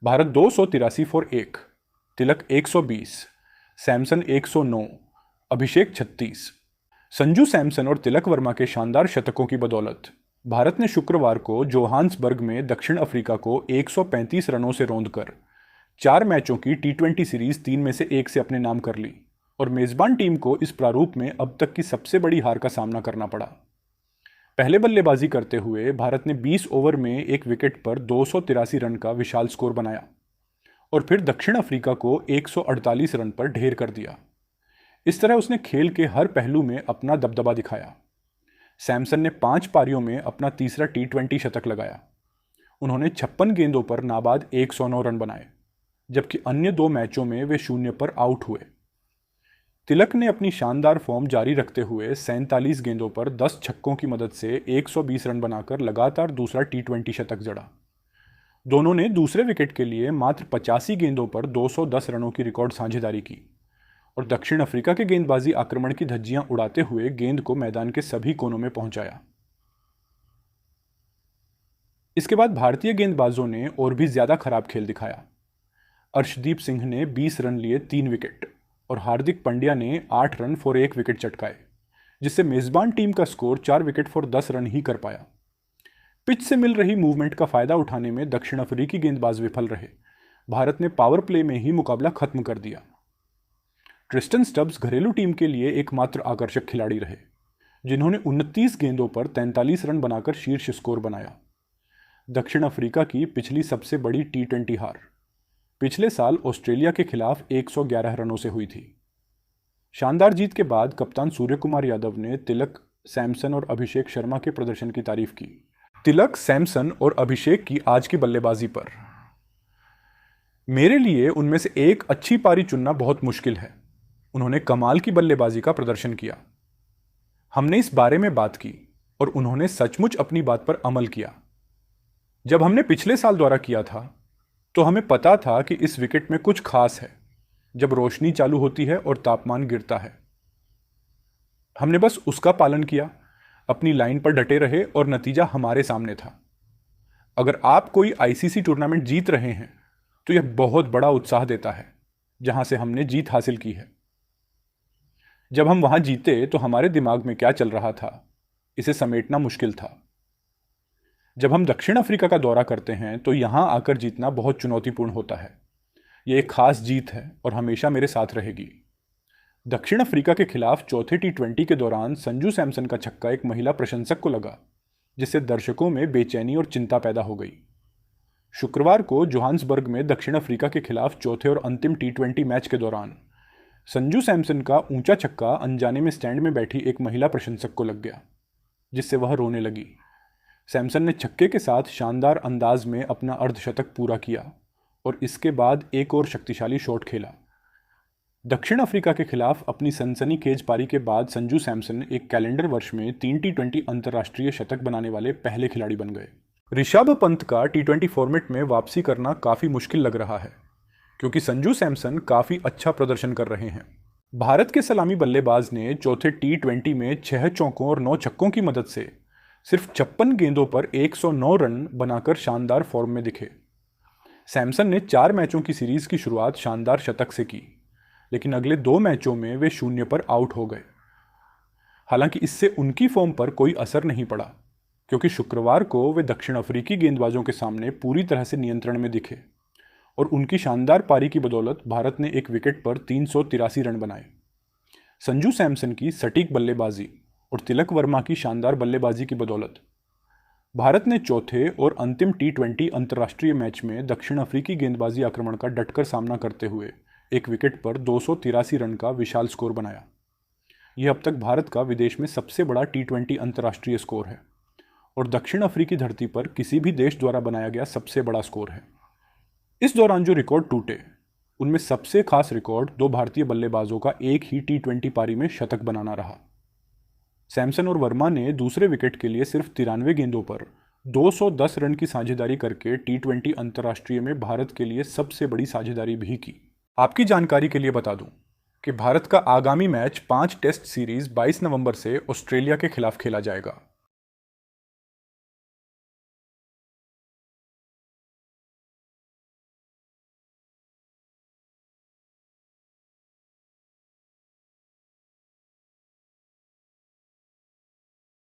Bharat 283 for 1, तिलक 120, सैमसन 109, अभिषेक 36। संजू सैमसन और तिलक वर्मा के शानदार शतकों की बदौलत भारत ने शुक्रवार को जोहान्सबर्ग में दक्षिण अफ्रीका को 135 रनों से रौंदकर 4 मैचों की टी20 सीरीज 3 में से 1 से अपने नाम कर ली और मेजबान टीम को इस प्रारूप में अब तक की सबसे बड़ी हार का सामना करना पड़ा। पहले बल्लेबाजी करते हुए भारत ने 20 ओवर में एक विकेट पर 283 रन का विशाल स्कोर बनाया और फिर दक्षिण अफ्रीका को 148 रन पर ढेर कर दिया। इस तरह उसने खेल के हर पहलू में अपना दबदबा दिखाया। सैमसन ने 5 पारियों में अपना तीसरा टी20 शतक लगाया। उन्होंने 56 गेंदों पर नाबाद 109 रन बनाए, जबकि अन्य 2 मैचों में वे 0 पर आउट हुए। तिलक ने अपनी शानदार फॉर्म जारी रखते हुए 47 गेंदों पर 10 छक्कों की मदद से 120 रन बनाकर लगातार दूसरा टी20 शतक जड़ा। दोनों ने दूसरे विकेट के लिए मात्र 85 गेंदों पर 210 रनों की रिकॉर्ड साझेदारी की और दक्षिण अफ्रीका के गेंदबाजी आक्रमण की धज्जियां उड़ाते हुए गेंद को मैदान के सभी कोनों में पहुंचाया। इसके बाद भारतीय गेंदबाजों ने और भी ज्यादा खराब खेल दिखाया। अर्शदीप सिंह ने 20 रन लिए 3 विकेट और हार्दिक पांड्या ने 8 रन फॉर 1 विकेट चटकाए, जिससे मेजबान टीम का स्कोर 4 विकेट फॉर 10 रन ही कर पाया। पिच से मिल रही मूवमेंट का फायदा उठाने में दक्षिण अफ्रीकी गेंदबाज विफल रहे। भारत ने पावर प्ले में ही मुकाबला खत्म कर दिया। ट्रिस्टन स्टब्स घरेलू टीम के लिए एकमात्र आकर्षक खिलाड़ी रहे, जिन्होंने 29 गेंदों पर 43 रन बनाकर शीर्ष स्कोर बनाया। दक्षिण अफ्रीका की पिछली सबसे बड़ी टी20 हार पिछले साल ऑस्ट्रेलिया के खिलाफ 111 रनों से हुई थी। शानदार जीत के बाद कप्तान सूर्य कुमार यादव ने तिलक, सैमसन और अभिषेक शर्मा के प्रदर्शन की तारीफ की। तिलक, सैमसन और अभिषेक की आज की बल्लेबाजी पर मेरे लिए उनमें से एक अच्छी पारी चुनना बहुत मुश्किल है। उन्होंने कमाल की बल्लेबाजी का प्रदर्शन किया। हमने इस बारे में बात की और उन्होंने सचमुच अपनी बात पर अमल किया। जब हमने पिछले साल दौरा किया था तो हमें पता था कि इस विकेट में कुछ खास है जब रोशनी चालू होती है और तापमान गिरता है। हमने बस उसका पालन किया, अपनी लाइन पर डटे रहे और नतीजा हमारे सामने था। अगर आप कोई आईसीसी टूर्नामेंट जीत रहे हैं तो यह बहुत बड़ा उत्साह देता है, जहां से हमने जीत हासिल की है। जब हम वहां जीते तो हमारे दिमाग में क्या चल रहा था, इसे समेटना मुश्किल था। जब हम दक्षिण अफ्रीका का दौरा करते हैं तो यहां आकर जीतना बहुत चुनौतीपूर्ण होता है। यह एक खास जीत है और हमेशा मेरे साथ रहेगी। दक्षिण अफ्रीका के खिलाफ चौथे टी20 के दौरान संजू सैमसन का छक्का एक महिला प्रशंसक को लगा, जिससे दर्शकों में बेचैनी और चिंता पैदा हो गई। शुक्रवार को जोहान्सबर्ग में दक्षिण अफ्रीका के खिलाफ चौथे और अंतिम टी20 मैच के दौरान संजू सैमसन का ऊंचा छक्का अनजाने में स्टैंड में बैठी एक महिला प्रशंसक को लग गया, जिससे वह रोने लगी। सैमसन ने छक्के के साथ शानदार अंदाज में अपना अर्धशतक पूरा किया और इसके बाद एक और शक्तिशाली शॉट खेला। दक्षिण अफ्रीका के खिलाफ अपनी सनसनीखेज पारी के बाद संजू सैमसन एक कैलेंडर वर्ष में 3 टी20 अंतर्राष्ट्रीय शतक बनाने वाले पहले खिलाड़ी बन गए। ऋषभ पंत का टी20 फॉर्मेट में वापसी करना काफ़ी मुश्किल लग रहा है, क्योंकि संजू सैमसन काफ़ी अच्छा प्रदर्शन कर रहे हैं। भारत के सलामी बल्लेबाज ने चौथे टी20 में 6 चौकों और 9 छक्कों की मदद से सिर्फ 56 गेंदों पर 109 रन बनाकर शानदार फॉर्म में दिखे। सैमसन ने 4 मैचों की सीरीज की शुरुआत शानदार शतक से की, लेकिन अगले 2 मैचों में वे 0 पर आउट हो गए। हालांकि इससे उनकी फॉर्म पर कोई असर नहीं पड़ा, क्योंकि शुक्रवार को वे दक्षिण अफ्रीकी गेंदबाजों के सामने पूरी तरह से नियंत्रण में दिखे और उनकी शानदार पारी की बदौलत भारत ने एक विकेट पर 383 रन बनाए। संजू सैमसन की सटीक बल्लेबाजी और तिलक वर्मा की शानदार बल्लेबाजी की बदौलत भारत ने चौथे और अंतिम टी20 अंतर्राष्ट्रीय मैच में दक्षिण अफ्रीकी गेंदबाजी आक्रमण का डटकर सामना करते हुए एक विकेट पर 283 रन का विशाल स्कोर बनाया। यह अब तक भारत का विदेश में सबसे बड़ा टी20 अंतर्राष्ट्रीय स्कोर है और दक्षिण अफ्रीकी धरती पर किसी भी देश द्वारा बनाया गया सबसे बड़ा स्कोर है। इस दौरान जो रिकॉर्ड टूटे, उनमें सबसे खास रिकॉर्ड 2 भारतीय बल्लेबाजों का एक ही टी20 पारी में शतक बनाना रहा। सैमसन और वर्मा ने दूसरे विकेट के लिए सिर्फ 93 गेंदों पर 210 रन की साझेदारी करके टी20 अंतर्राष्ट्रीय में भारत के लिए सबसे बड़ी साझेदारी भी की। आपकी जानकारी के लिए बता दूं कि भारत का आगामी मैच 5 टेस्ट सीरीज 22 नवंबर से ऑस्ट्रेलिया के खिलाफ खेला जाएगा।